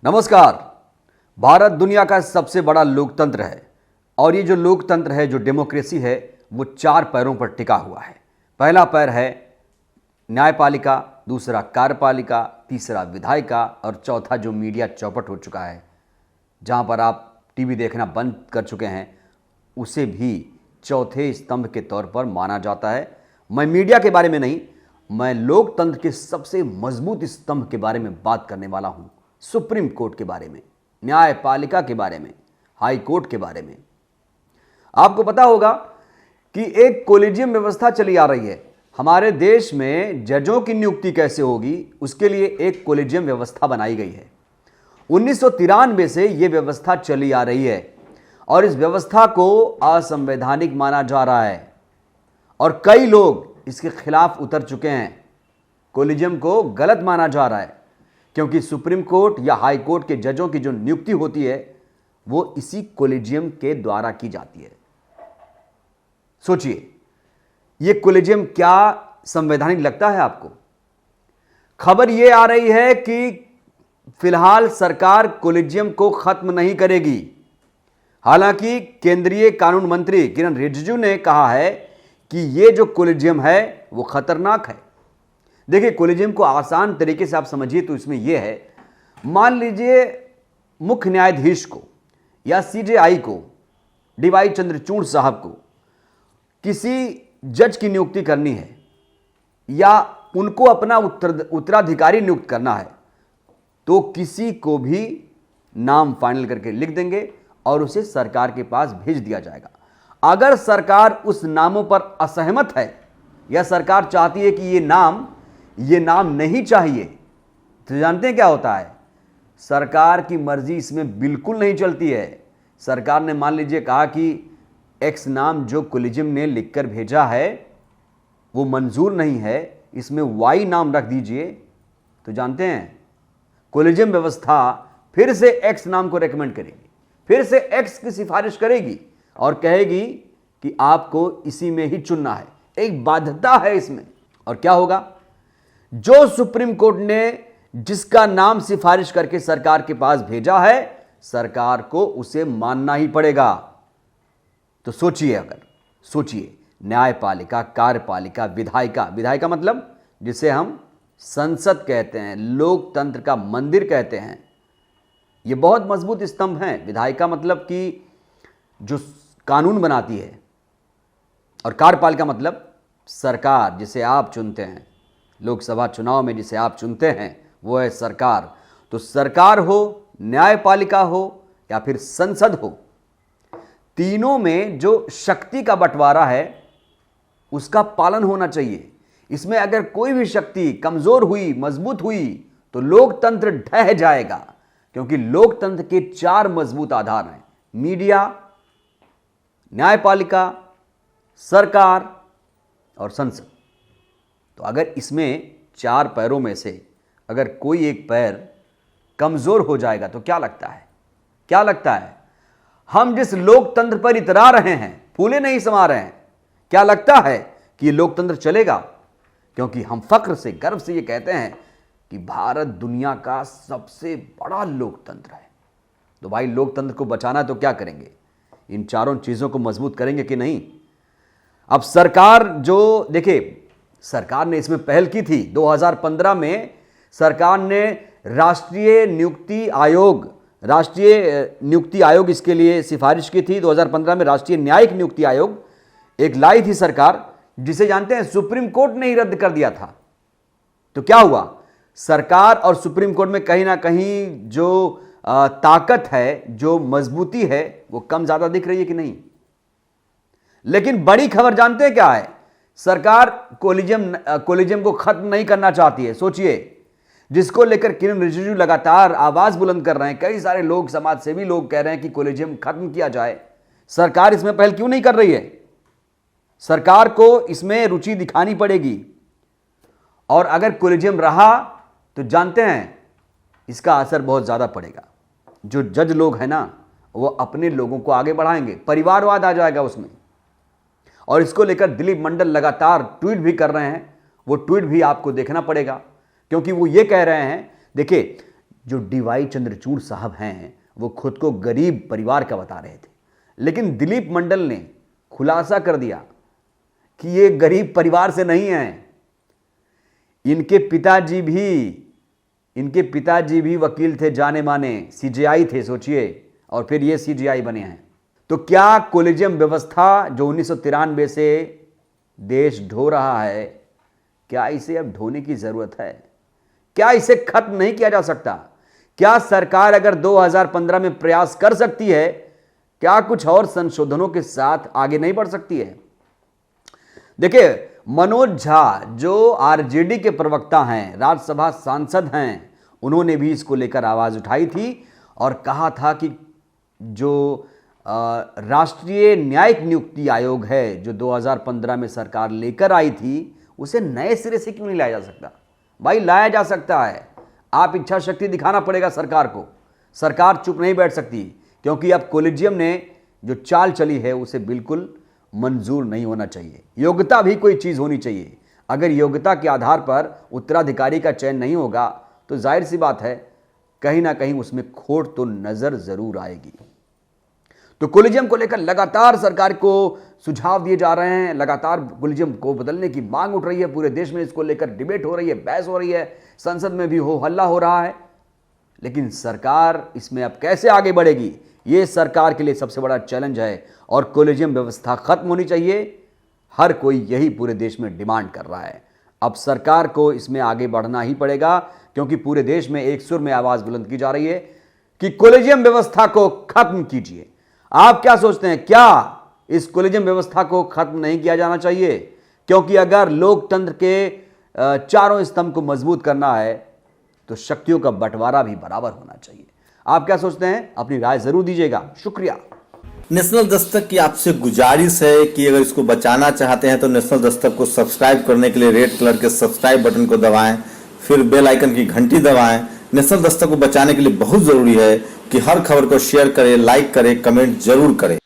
नमस्कार। भारत दुनिया का सबसे बड़ा लोकतंत्र है और ये जो लोकतंत्र है, जो डेमोक्रेसी है, वो 4 पैरों पर टिका हुआ है। पहला पैर है न्यायपालिका, दूसरा कार्यपालिका, तीसरा विधायिका और चौथा जो मीडिया चौपट हो चुका है, जहां पर आप टीवी देखना बंद कर चुके हैं, उसे भी चौथे स्तंभ के तौर पर माना जाता है। मैं मीडिया के बारे में नहीं, मैं लोकतंत्र के सबसे मजबूत स्तंभ के बारे में बात करने वाला हूं। सुप्रीम कोर्ट के बारे में, न्यायपालिका के बारे में, हाई कोर्ट के बारे में। आपको पता होगा कि एक कोलिजियम व्यवस्था चली आ रही है। हमारे देश में जजों की नियुक्ति कैसे होगी, उसके लिए एक कोलिजियम व्यवस्था बनाई गई है। 1993 से यह व्यवस्था चली आ रही है और इस व्यवस्था को असंवैधानिक माना जा रहा है और कई लोग इसके खिलाफ उतर चुके हैं। कोलिजियम को गलत माना जा रहा है क्योंकि सुप्रीम कोर्ट या हाई कोर्ट के जजों की जो नियुक्ति होती है वो इसी कोलिजियम के द्वारा की जाती है। सोचिए, यह कोलिजियम क्या संवैधानिक लगता है आपको? खबर यह आ रही है कि फिलहाल सरकार कोलिजियम को खत्म नहीं करेगी। हालांकि केंद्रीय कानून मंत्री किरण रिजिजू ने कहा है कि यह जो कोलिजियम है वो खतरनाक है। देखिए, कोलिजियम को आसान तरीके से आप समझिए तो इसमें यह है, मान लीजिए मुख्य न्यायाधीश को या सीजेआई को, डीवाई चंद्रचूड़ साहब को किसी जज की नियुक्ति करनी है या उनको अपना उत्तराधिकारी नियुक्त करना है, तो किसी को भी नाम फाइनल करके लिख देंगे और उसे सरकार के पास भेज दिया जाएगा। अगर सरकार उस नामों पर असहमत है या सरकार चाहती है कि ये नाम नहीं चाहिए, तो जानते हैं क्या होता है? सरकार की मर्जी इसमें बिल्कुल नहीं चलती है। सरकार ने मान लीजिए कहा कि एक्स नाम जो कोलिजियम ने लिखकर भेजा है वो मंजूर नहीं है, इसमें वाई नाम रख दीजिए, तो जानते हैं कोलिजियम व्यवस्था फिर से एक्स नाम को रेकमेंड करेगी, फिर से एक्स की सिफारिश करेगी और कहेगी कि आपको इसी में ही चुनना है। एक बाध्यता है इसमें। और क्या होगा? जो सुप्रीम कोर्ट ने जिसका नाम सिफारिश करके सरकार के पास भेजा है, सरकार को उसे मानना ही पड़ेगा। तो सोचिए, न्यायपालिका, कार्यपालिका, विधायिका मतलब जिसे हम संसद कहते हैं, लोकतंत्र का मंदिर कहते हैं, यह बहुत मजबूत स्तंभ है। विधायिका मतलब कि जो कानून बनाती है और कार्यपालिका मतलब सरकार जिसे आप चुनते हैं। लोकसभा चुनाव में जिसे आप चुनते हैं वो है सरकार। तो सरकार हो, न्यायपालिका हो या फिर संसद हो, तीनों में जो शक्ति का बंटवारा है उसका पालन होना चाहिए। इसमें अगर कोई भी शक्ति कमजोर हुई, मजबूत हुई तो लोकतंत्र ढह जाएगा, क्योंकि लोकतंत्र के 4 मजबूत आधार हैं: मीडिया, न्यायपालिका, सरकार और संसद। तो अगर इसमें 4 पैरों में से अगर कोई एक पैर कमजोर हो जाएगा तो क्या लगता है? हम जिस लोकतंत्र पर इतरा रहे हैं, फूले नहीं समा रहे हैं, क्या लगता है कि ये लोकतंत्र चलेगा? क्योंकि हम फक्र से, गर्व से ये कहते हैं कि भारत दुनिया का सबसे बड़ा लोकतंत्र है। तो भाई, लोकतंत्र को बचाना तो क्या करेंगे? इन चारों चीजों को मजबूत करेंगे कि नहीं? अब सरकार जो, देखिए, सरकार ने इसमें पहल की थी। 2015 में सरकार ने राष्ट्रीय नियुक्ति आयोग इसके लिए सिफारिश की थी। 2015 में राष्ट्रीय न्यायिक नियुक्ति आयोग एक लाई थी सरकार, जिसे जानते हैं सुप्रीम कोर्ट ने ही रद्द कर दिया था। तो क्या हुआ? सरकार और सुप्रीम कोर्ट में कहीं ना कहीं जो ताकत है, जो मजबूती है, वो कम ज्यादा दिख रही है कि नहीं? लेकिन बड़ी खबर जानते हैं क्या है? सरकार कोलिजियम को खत्म नहीं करना चाहती है। सोचिए, जिसको लेकर किरण रिजिजू लगातार आवाज बुलंद कर रहे हैं, कई सारे लोग, समाज सेवी लोग कह रहे हैं कि कोलिजियम खत्म किया जाए। सरकार इसमें पहल क्यों नहीं कर रही है? सरकार को इसमें रुचि दिखानी पड़ेगी। और अगर कोलिजियम रहा तो जानते हैं इसका असर बहुत ज्यादा पड़ेगा। जो जज लोग हैं ना, वो अपने लोगों को आगे बढ़ाएंगे, परिवारवाद आ जाएगा उसमें। और इसको लेकर दिलीप मंडल लगातार ट्वीट भी कर रहे हैं। वो ट्वीट भी आपको देखना पड़ेगा, क्योंकि वो ये कह रहे हैं, देखिए, जो डीवाई चंद्रचूड़ साहब हैं वो खुद को गरीब परिवार का बता रहे थे, लेकिन दिलीप मंडल ने खुलासा कर दिया कि ये गरीब परिवार से नहीं हैं। इनके पिताजी भी वकील थे, जाने माने सीजेआई थे, सोचिए, और फिर ये सीजेआई बने हैं। तो क्या कोलिजियम व्यवस्था जो 1993 से देश ढो रहा है, क्या इसे अब ढोने की जरूरत है? क्या इसे खत्म नहीं किया जा सकता? क्या सरकार अगर 2015 में प्रयास कर सकती है, क्या कुछ और संशोधनों के साथ आगे नहीं बढ़ सकती है? देखिए, मनोज झा जो आरजेडी के प्रवक्ता हैं, राज्यसभा सांसद हैं, उन्होंने भी इसको लेकर आवाज उठाई थी और कहा था कि जो राष्ट्रीय न्यायिक नियुक्ति आयोग है जो 2015 में सरकार लेकर आई थी, उसे नए सिरे से क्यों नहीं लाया जा सकता? भाई, लाया जा सकता है। आप इच्छा शक्ति दिखाना पड़ेगा सरकार को। सरकार चुप नहीं बैठ सकती, क्योंकि अब कोलिजियम ने जो चाल चली है उसे बिल्कुल मंजूर नहीं होना चाहिए। योग्यता भी कोई चीज़ होनी चाहिए। अगर योग्यता के आधार पर उत्तराधिकारी का चयन नहीं होगा तो जाहिर सी बात है कहीं ना कहीं उसमें खोट तो नज़र ज़रूर आएगी। तो कोलिजियम को लेकर लगातार सरकार को सुझाव दिए जा रहे हैं, लगातार कोलिजियम को बदलने की मांग उठ रही है। पूरे देश में इसको लेकर डिबेट हो रही है, बहस हो रही है, संसद में भी हो हल्ला हो रहा है। लेकिन सरकार इसमें अब कैसे आगे बढ़ेगी, ये सरकार के लिए सबसे बड़ा चैलेंज है और कोलिजियम व्यवस्था खत्म होनी चाहिए। हर कोई यही पूरे देश में डिमांड कर रहा है। अब सरकार को इसमें आगे बढ़ना ही पड़ेगा, क्योंकि पूरे देश में एक सुर में आवाज बुलंद की जा रही है कि कोलिजियम व्यवस्था को खत्म कीजिए। आप क्या सोचते हैं, क्या इस कोलिजियम व्यवस्था को खत्म नहीं किया जाना चाहिए? क्योंकि अगर लोकतंत्र के चारों स्तंभ को मजबूत करना है तो शक्तियों का बंटवारा भी बराबर होना चाहिए। आप क्या सोचते हैं? अपनी राय जरूर दीजिएगा। शुक्रिया। नेशनल दस्तक की आपसे गुजारिश है कि अगर इसको बचाना चाहते हैं तो नेशनल दस्तक को सब्सक्राइब करने के लिए रेड कलर के सब्सक्राइब बटन को दबाएं, फिर बेल आइकन की घंटी दबाएं। नेशनल दस्तक को बचाने के लिए बहुत जरूरी है कि हर खबर को शेयर करें, लाइक करें, कमेंट जरूर करें।